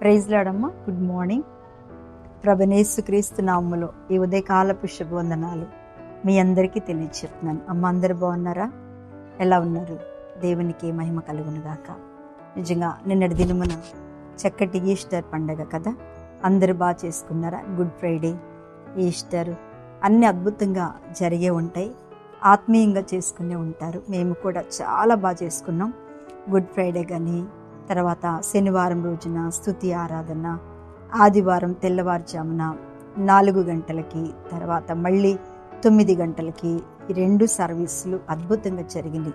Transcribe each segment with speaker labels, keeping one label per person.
Speaker 1: Praise లాడమ్మా. Good morning. ప్రభునేసుక్రీస్తు నామములో ఈ ఉదయకాలపు శుభవందనాలు మీ అందరికీ తెలియచెప్తున్నాను. అమ్మ, అందరు బాగున్నారా? ఎలా ఉన్నారు? దేవునికి మహిమ కలుగును గాక. నిజంగా నిన్నటి దినమున చక్కటి ఈస్టర్ పండగ కదా, అందరూ బాగా చేసుకున్నారా? గుడ్ ఫ్రైడే, ఈస్టర్ అన్నీ అద్భుతంగా జరిగే ఉంటాయి, ఆత్మీయంగా చేసుకునే ఉంటారు. మేము కూడా చాలా బాగా చేసుకున్నాం. గుడ్ ఫ్రైడే కానీ, తర్వాత శనివారం రోజున స్తుతి ఆరాధన, ఆదివారం తెల్లవారుజామున 4 గంటలకి, తర్వాత మళ్ళీ 9 గంటలకి ఈ 2 సర్వీసులు అద్భుతంగా జరిగింది.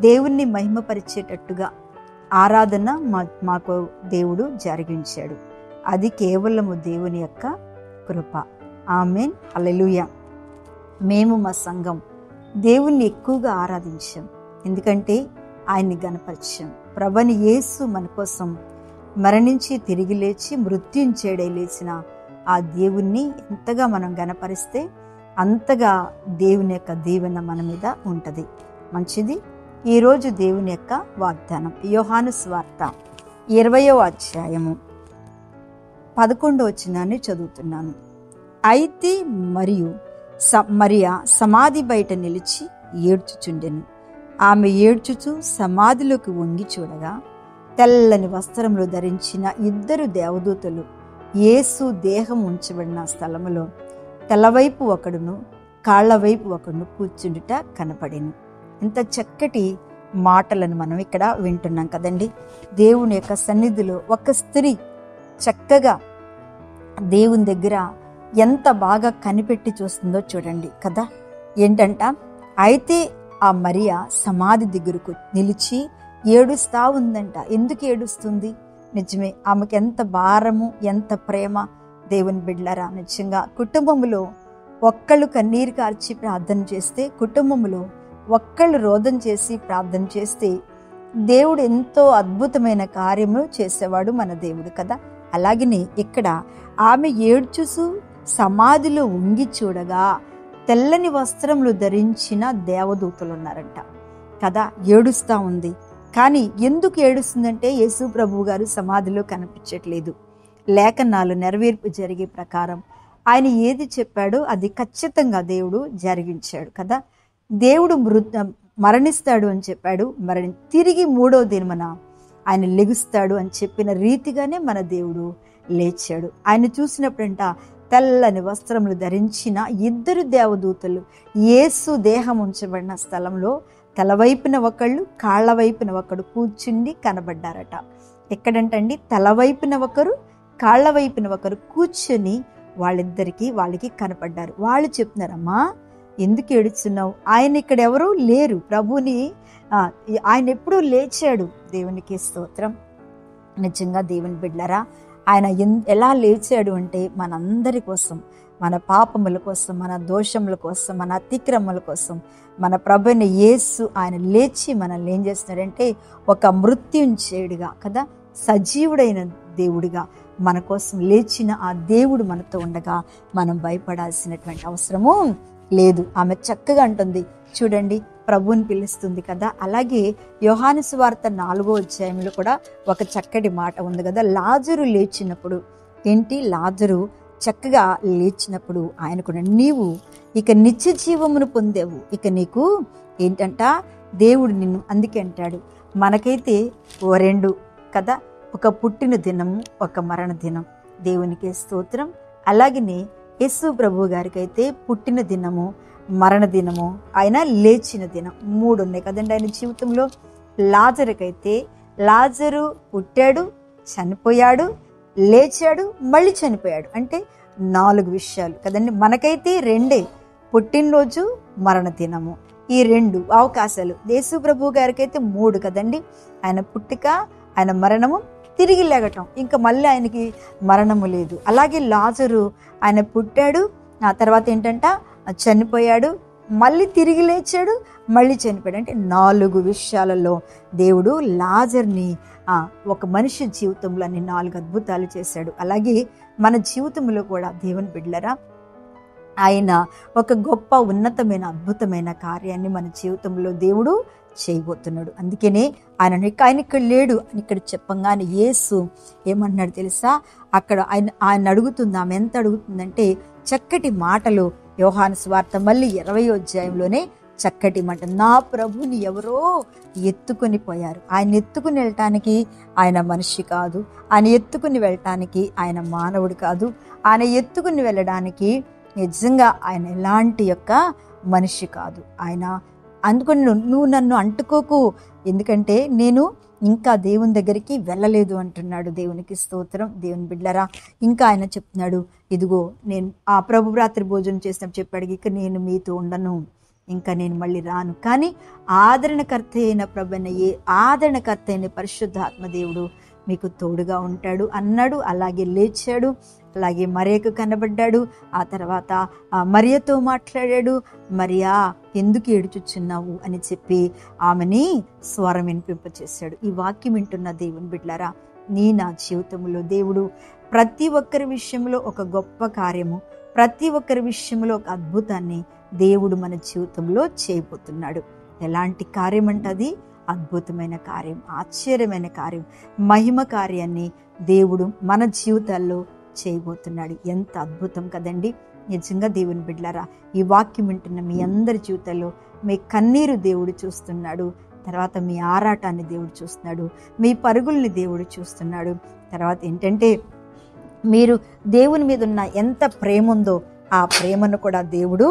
Speaker 1: దేవుణ్ణి మహిమపరిచేటట్టుగా ఆరాధన మాకు దేవుడు జరిగించాడు. అది కేవలము దేవుని యొక్క కృప. ఆమేన్, హల్లెలూయా. మేము మా సంఘం దేవుణ్ణి ఎక్కువగా ఆరాధించాం, ఎందుకంటే ఆయన్ని గణపరిచాం. ప్రభువైన యేసు మన కోసం మరణించి తిరిగి లేచి మృత్యుంజయుడై లేచిన ఆ దేవుణ్ణి ఎంతగా మనం గణపరిస్తే అంతగా దేవుని యొక్క దీవెన మన మీద ఉంటుంది. మంచిది. ఈరోజు దేవుని యొక్క వాగ్దానం యోహాను సువార్త 20వ అధ్యాయము 11వ వచనాన్ని చదువుతున్నాను. అయితే మరియా సమాధి బయట నిలిచి ఏడ్చుచుండెను. ఆమె ఏడ్చుచు సమాధిలోకి వంగి చూడగా తెల్లని వస్త్రములు ధరించిన 2 దేవదూతలు యేసు దేహం ఉంచబడిన స్థలములో తలవైపు ఒకడును కాళ్లవైపు ఒకడును కూర్చుండుట కనపడెను. ఇంత చక్కటి మాటలను మనం ఇక్కడ వింటున్నాం కదండి. దేవుని యొక్క సన్నిధిలో ఒక స్త్రీ చక్కగా దేవుని దగ్గర ఎంత బాగా కనిపెట్టి చూస్తుందో చూడండి కదా. ఏంటంట, అయితే ఆ మరియా సమాధి దగ్గరకు నిలిచి ఏడుస్తా ఉందంట. ఎందుకు ఏడుస్తుంది? నిజమే, ఆమెకి ఎంత భారము, ఎంత ప్రేమ. దేవుని బిడ్డలారా, నిజంగా కుటుంబంలో ఒక్కళ్ళు కన్నీరు కార్చి ప్రార్థన చేస్తే, కుటుంబంలో ఒక్కళ్ళు రోదన చేసి ప్రార్థన చేస్తే దేవుడు ఎంతో అద్భుతమైన కార్యము చేసేవాడు మన దేవుడు కదా. అలాగనే ఇక్కడ ఆమె ఏడ్చుసు సమాధిలో ఉంగి చూడగా తెల్లని వస్త్రములు ధరించిన దేవదూతలు ఉన్నారంట కదా. ఏడుస్తూ ఉంది. కానీ ఎందుకు ఏడుస్తుందంటే యేసు ప్రభు గారు సమాధిలో కనిపించట్లేదు. లేఖనాలు నెరవేర్పు జరిగే ప్రకారం ఆయన ఏది చెప్పాడో అది ఖచ్చితంగా దేవుడు జరిగించాడు కదా. దేవుడు మరణిస్తాడు అని చెప్పాడు, తిరిగి 3వ దినమున ఆయన లెగుస్తాడు అని చెప్పిన రీతిగానే మన దేవుడు లేచాడు. ఆయన చూసినప్పుడంట తెల్లని వస్త్రములు ధరించిన 2 దేవదూతలు యేసు దేహం ఉంచబడిన స్థలంలో తలవైపున ఒకళ్ళు కాళ్ల వైపున ఒకడు కూర్చుండి కనబడ్డారట. ఎక్కడంటండి? తలవైపున ఒకరు కాళ్ల వైపున ఒకరు కూర్చొని వాళ్ళకి కనపడ్డారు. వాళ్ళు చెప్తున్నారమ్మా, ఎందుకు ఏడుస్తున్నావు? ఆయన ఇక్కడ ఎవరు లేరు. ప్రభుని ఆయన ఎప్పుడూ లేచాడు. దేవునికి స్తోత్రం. నిజంగా దేవుని బిడ్డలారా, ఆయన ఎలా లేచాడు అంటే మనందరి కోసం, మన పాపముల కోసం, మన దోషముల కోసం, మన అతిక్రమముల కోసం మన ప్రభువైన యేసు ఆయన లేచి మనల్ని ఏం చేస్తున్నాడంటే ఒక మృత్యుంజయుడిగా కదా, సజీవుడైన దేవుడిగా మన కోసం లేచిన ఆ దేవుడు మనతో ఉండగా మనం భయపడాల్సినటువంటి అవసరము లేదు. ఆమె చక్కగా అంటుంది చూడండి, ప్రభువుని పిలుస్తుంది కదా. అలాగే యోహాను సువార్త 4వ అధ్యాయంలో కూడా ఒక చక్కటి మాట ఉంది కదా. లాజరు లేచినప్పుడు లాజరు చక్కగా లేచినప్పుడు ఆయనకు నీవు ఇక నిత్య జీవమును పొందేవు, ఇక నీకు ఏంటంట దేవుడు నిన్ను, అందుకే అంటాడు మనకైతే 2 కదా, ఒక పుట్టిన దినము, ఒక మరణ దినం. దేవునికి స్తోత్రం. అలాగనే యేసు ప్రభు గారికి అయితే పుట్టిన దినము, మరణ దినము, ఆయన లేచిన దినం 3 ఉన్నాయి కదండి ఆయన జీవితంలో. లాజరుకైతే లాజరు పుట్టాడు, చనిపోయాడు, లేచాడు, మళ్ళీ చనిపోయాడు. అంటే 4 విషయాలు కదండి. మనకైతే 2, పుట్టినరోజు, మరణ దినము, ఈ 2 అవకాశాలు. యేసు ప్రభు గారికైతే 3 కదండి. ఆయన పుట్టిక, ఆయన మరణము, తిరిగి లేగటం, ఇంకా మళ్ళీ ఆయనకి మరణము లేదు. అలాగే లాజరు ఆయన పుట్టాడు, ఆ తర్వాత ఏంటంట చనిపోయాడు, మళ్ళీ తిరిగి లేచాడు, మళ్ళీ చనిపోయాడు. అంటే 4 విషయాలలో దేవుడు లాజర్ని ఒక మనిషి జీవితంలో 4 అద్భుతాలు చేశాడు. అలాగే మన జీవితంలో కూడా దేవుని బిడ్డలారా ఆయన ఒక గొప్ప ఉన్నతమైన అద్భుతమైన కార్యాన్ని మన జీవితంలో దేవుడు చేయబోతున్నాడు. అందుకనే ఆయన ఇక్కడ లేడు అని ఇక్కడ చెప్పంగానే యేసు ఏమన్నాడు తెలుసా? అక్కడ ఆయన అడుగుతుంది, ఆమె ఎంత అడుగుతుందంటే చక్కటి మాటలు. యోహాను సువార్త మళ్ళీ 20వ అధ్యాయంలోనే చక్కటి మాట, నా ప్రభుని ఎవరో ఎత్తుకొని పోయారు. ఆయన ఎత్తుకుని వెళ్ళటానికి ఆయన మనిషి కాదు, ఆయన ఎత్తుకుని వెళ్ళటానికి ఆయన మానవుడు కాదు, ఆయన ఎత్తుకుని వెళ్ళడానికి నిజంగా ఆయన ఎలాంటి యొక్క మనిషి కాదు. ఆయన అందుకని నువ్వు నన్ను అంటుకోకు, ఎందుకంటే నేను ఇంకా దేవుని దగ్గరికి వెళ్ళలేదు అంటున్నాడు. దేవునికి స్తోత్రం. దేవుని బిడ్డలారా, ఇంకా ఆయన చెప్తున్నాడు, ఇదిగో నేను ఆ ప్రభు రాత్రి భోజనం చేసినప్పుడు చెప్పాడు, ఇక నేను మీతో ఉండను, ఇంకా నేను మళ్ళీ రాను, కానీ ఆదరణకర్త అయిన ఆదరణకర్త అయిన పరిశుద్ధాత్మ దేవుడు మీకు తోడుగా ఉంటాడు అన్నాడు. అలాగే లేచాడు, అలాగే మరియకు కనబడ్డాడు. ఆ తర్వాత మరియతో మాట్లాడాడు. మరియా, ఎందుకు ఏడుచుచున్నావు అని చెప్పి ఆమెని స్వరం వినిపింపచేశాడు. ఈ వాక్యం వింటున్న దేవుని బిడ్డలారా, నా జీవితంలో దేవుడు ప్రతి ఒక్కరి విషయంలో ఒక గొప్ప కార్యము, ప్రతి ఒక్కరి విషయంలో ఒక అద్భుతాన్ని దేవుడు మన జీవితంలో చేయబోతున్నాడు. ఎలాంటి కార్యం అంటే అది అద్భుతమైన కార్యం, ఆశ్చర్యమైన కార్యం, మహిమ కార్యాన్ని దేవుడు మన జీవితాల్లో చేయబోతున్నాడు. ఎంత అద్భుతం కదండి! నిజంగా దేవుని బిడ్డలారా, ఈ వాక్యం వింటున్న మీ అందరి జీవితాల్లో మీ కన్నీరు దేవుడు చూస్తున్నాడు. తర్వాత మీ ఆరాటాన్ని దేవుడు చూస్తున్నాడు, మీ పరుగుల్ని దేవుడు చూస్తున్నాడు. తర్వాత ఏంటంటే మీరు దేవుని మీద ఉన్న ఎంత ప్రేమ ఉందో ఆ ప్రేమను కూడా దేవుడు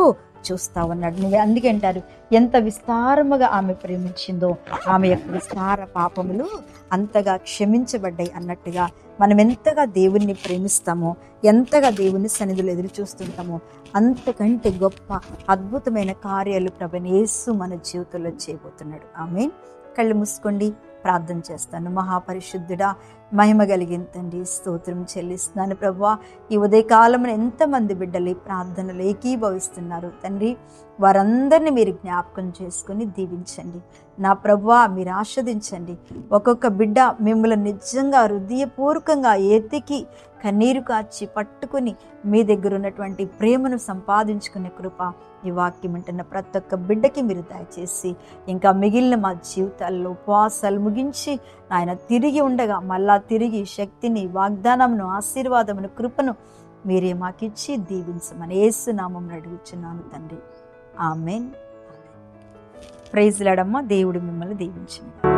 Speaker 1: చూస్తా ఉన్నాడు. నువ్వు అందుకే అంటారు, ఎంత విస్తారముగా ఆమె ప్రేమించిందో ఆమె యొక్క విస్తార పాపములు అంతగా క్షమించబడ్డాయి అన్నట్టుగా మనం ఎంతగా దేవుణ్ణి ప్రేమిస్తామో, ఎంతగా దేవుని సన్నిధిలో ఎదురు చూస్తుంటామో అంతకంటే గొప్ప అద్భుతమైన కార్యాలు ప్రభువైన యేసు మన జీవితంలో చేయబోతున్నాడు. ఆమేన్. కళ్ళు మూసుకోండి, ప్రార్థన చేస్తాను. మహాపరిశుద్ధుడా, మహిమ కలిగిన తండ్రి, స్తోత్రం చెల్లిస్తున్నాను ప్రభువా. ఈ ఉదయకాలమున ఎంతమంది బిడ్డలు ఈ ప్రార్థనలు ఏకీభవిస్తున్నారు తండ్రి, వారందరినీ మీరు జ్ఞాపకం చేసుకుని దీవించండి నా ప్రభువా. మీరు ఆస్వాదించండి. ఒక్కొక్క బిడ్డ మిమ్మల్ని నిజంగా హృదయపూర్వకంగా ఎతికి కన్నీరు కార్చి పట్టుకుని మీ దగ్గర ఉన్నటువంటి ప్రేమను సంపాదించుకునే కృప ఈ వాక్యం వింటున్న ప్రతి ఒక్క బిడ్డకి మీరు దయచేసి, ఇంకా మిగిలిన మా జీవితాల్లో ఉపవాసాలు ముగించి ఆయన తిరిగి ఉండగా మళ్ళా తిరిగి శక్తిని, వాగ్దానమును, ఆశీర్వాదమును, కృపను మీరే మాకిచ్చి దీవించమని యేసు నామమున అడుగుచున్నాను తండ్రి. ఆమేన్. Praise lord. దేవుడు మిమ్మల్ని దీవించును.